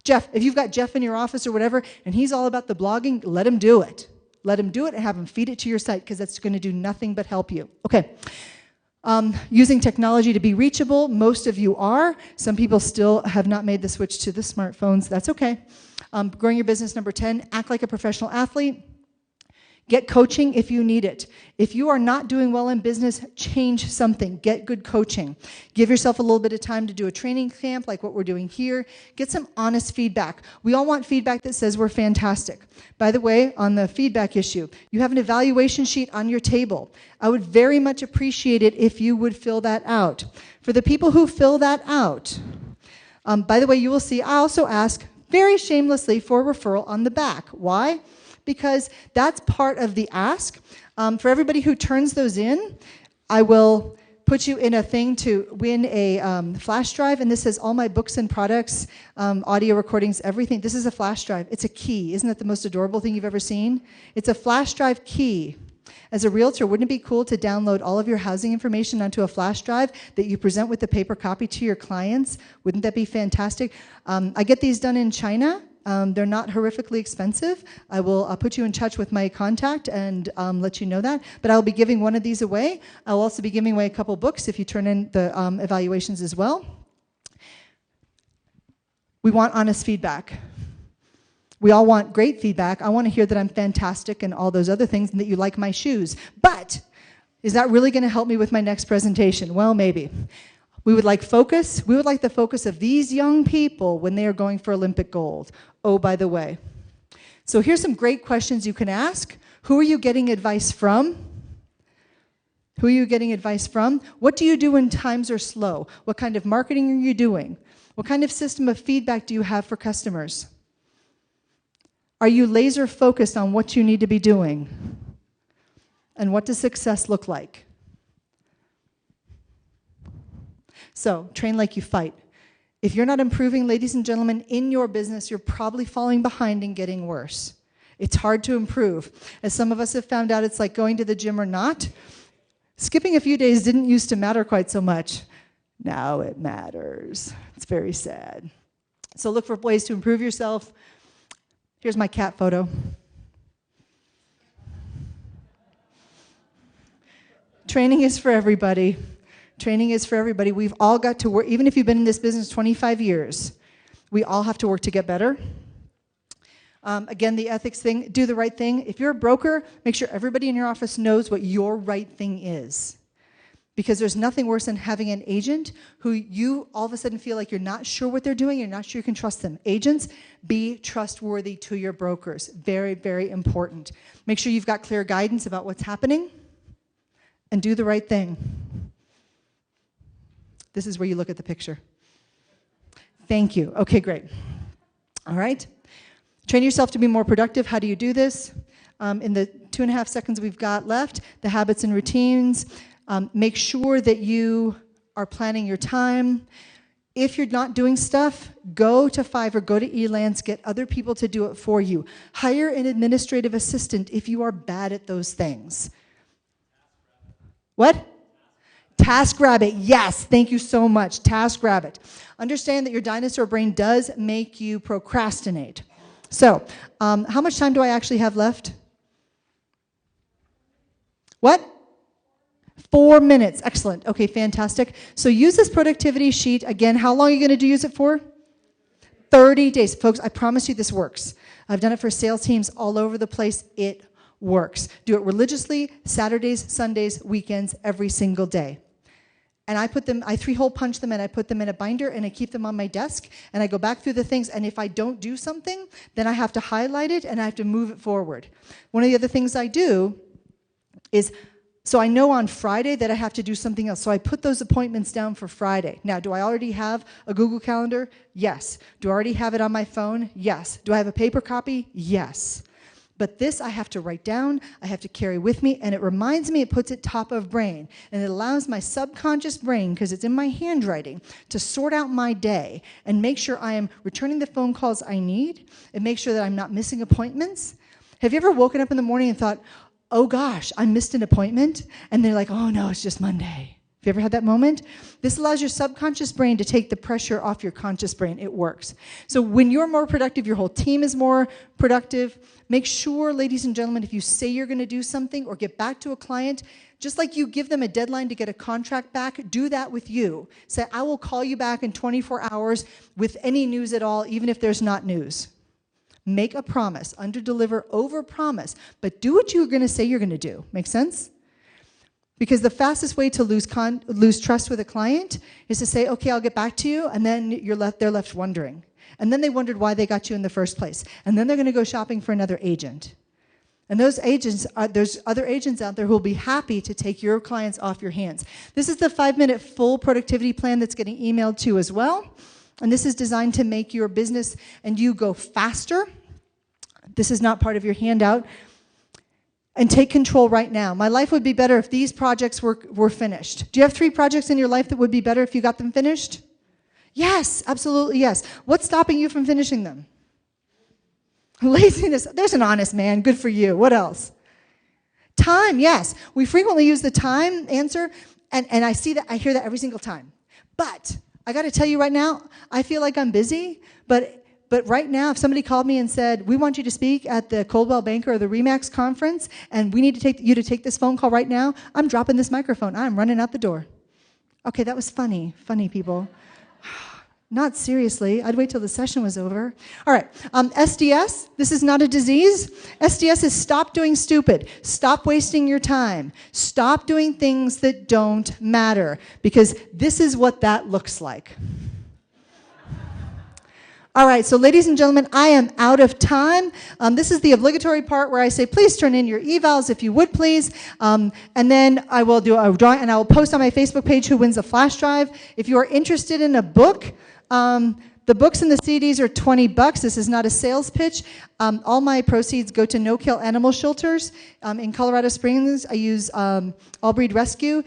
Jeff. If you've got Jeff in your office or whatever, and he's all about the blogging, let him do it. Let him do it and have him feed it to your site, because that's going to do nothing but help you. Okay. Using technology to be reachable, most of you are. Some people still have not made the switch to the smartphones. That's okay. Growing your business, number 10, act like a professional athlete. Get coaching if you need it. If you are not doing well in business, change something. Get good coaching. Give yourself a little bit of time to do a training camp like what we're doing here. Get some honest feedback. We all want feedback that says we're fantastic. By the way, on the feedback issue, you have an evaluation sheet on your table. I would very much appreciate it if you would fill that out. For the people who fill that out, by the way, you will see I also ask very shamelessly for a referral on the back. Why? Because that's part of the ask. For everybody who turns those in, I will put you in a thing to win a flash drive, and this has all my books and products, audio recordings, everything. This is a flash drive. It's a key. Isn't that the most adorable thing you've ever seen? It's a flash drive key. As a realtor, wouldn't it be cool to download all of your housing information onto a flash drive that you present with the paper copy to your clients? Wouldn't that be fantastic? I get these done in China. They're not horrifically expensive. I'll put you in touch with my contact and let you know that. But I'll be giving one of these away. I'll also be giving away a couple books if you turn in the evaluations as well. We want honest feedback. We all want great feedback. I want to hear that I'm fantastic and all those other things and that you like my shoes. But Is that really going to help me with my next presentation? Well, maybe. We would like focus. We would like the focus of these young people when they are going for Olympic gold. Oh, by the way. So here's some great questions you can ask. Who are you getting advice from? Who are you getting advice from? What do you do when times are slow? What kind of marketing are you doing? What kind of system of feedback do you have for customers? Are you laser focused on what you need to be doing? And what does success look like? So, train like you fight. If you're not improving, ladies and gentlemen, in your business, you're probably falling behind and getting worse. It's hard to improve. As some of us have found out, it's like going to the gym or not. Skipping a few days didn't used to matter quite so much. Now it matters. It's very sad. So look for ways to improve yourself. Here's my cat photo. Training is for everybody. Training is for everybody. We've all got to work, even if you've been in this business 25 years, we all have to work to get better. Again, the ethics thing, do the right thing. If you're a broker, make sure everybody in your office knows what your right thing is. Because there's nothing worse than having an agent who you all of a sudden feel like you're not sure what they're doing, you're not sure you can trust them. Agents, be trustworthy to your brokers. Very, very important. Make sure you've got clear guidance about what's happening and do the right thing. This is where you look at the picture. Thank you. Okay, great. All right. Train yourself to be more productive. How do you do this? In the 2.5 seconds we've got left, the habits and routines. Make sure that you are planning your time. If you're not doing stuff, go to Fiverr, go to Elance, get other people to do it for you. Hire an administrative assistant if you are bad at those things. What? TaskRabbit, yes, thank you so much. TaskRabbit. Understand that your dinosaur brain does make you procrastinate. So, how much time do I actually have left? What? 4 minutes. Excellent. Okay, fantastic. So use this productivity sheet. Again, how long are you going to use it for? 30 days. Folks, I promise you this works. I've done it for sales teams all over the place. It works. Do it religiously, Saturdays, Sundays, weekends, every single day. And I 3-hole punch them and I put them in a binder and I keep them on my desk and I go back through the things, and if I don't do something, then I have to highlight it and I have to move it forward. One of the other things I do is, so I know on Friday that I have to do something else. So I put those appointments down for Friday. Now, do I already have a Google Calendar? Yes. Do I already have it on my phone? Yes. Do I have a paper copy? Yes. But this I have to write down, I have to carry with me, and it reminds me, it puts it top of brain, and it allows my subconscious brain, because it's in my handwriting, to sort out my day and make sure I am returning the phone calls I need and make sure that I'm not missing appointments. Have you ever woken up in the morning and thought, oh gosh, I missed an appointment? And they're like, oh no, it's just Monday. Have you ever had that moment? This allows your subconscious brain to take the pressure off your conscious brain. It works. So when you're more productive, your whole team is more productive. Make sure, ladies and gentlemen, if you say you're going to do something or get back to a client, just like you give them a deadline to get a contract back, do that with you. Say, I will call you back in 24 hours with any news at all, even if there's not news. Make a promise. Under-deliver, over-promise. But do what you're going to say you're going to do. Make sense? Because the fastest way to lose trust with a client is to say, okay, I'll get back to you, and then they're left wondering. And then they wondered why they got you in the first place. And then they're going to go shopping for another agent. And those agents, there's other agents out there who will be happy to take your clients off your hands. This is the 5-minute full productivity plan that's getting emailed to you as well. And this is designed to make your business and you go faster. This is not part of your handout. And take control right now. My life would be better if these projects were finished. Do you have 3 projects in your life that would be better if you got them finished? Yes, absolutely yes. What's stopping you from finishing them? Laziness. There's an honest man. Good for you. What else? Time, yes. We frequently use the time answer, and I hear that every single time. But I got to tell you right now, I feel like I'm busy, but right now, if somebody called me and said, we want you to speak at the Coldwell Banker or the RE/MAX conference, and we need you to take this phone call right now, I'm dropping this microphone. I'm running out the door. Okay, that was funny. Funny, people. Not seriously. I'd wait till the session was over. All right. SDS, this is not a disease. SDS is stop doing stupid. Stop wasting your time. Stop doing things that don't matter, because this is what that looks like. All right, so ladies and gentlemen, I am out of time. This is the obligatory part where I say, please turn in your evals if you would, please. And then I will do a drawing, and I will post on my Facebook page who wins a flash drive. If you are interested in a book, the books and the CDs are $20. This is not a sales pitch. All my proceeds go to no-kill animal shelters. In Colorado Springs, I use All Breed Rescue.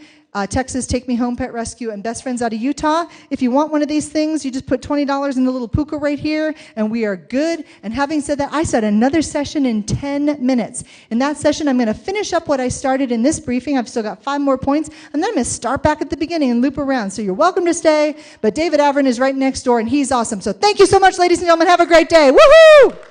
Texas, Take Me Home Pet Rescue, and Best Friends out of Utah. If you want one of these things, you just put $20 in the little puka right here, and we are good. And having said that, I set another session in 10 minutes. In that session, I'm going to finish up what I started in this briefing. I've still got 5 more points, and then I'm going to start back at the beginning and loop around. So you're welcome to stay, but David Averin is right next door, and he's awesome. So thank you so much, ladies and gentlemen. Have a great day. Woohoo!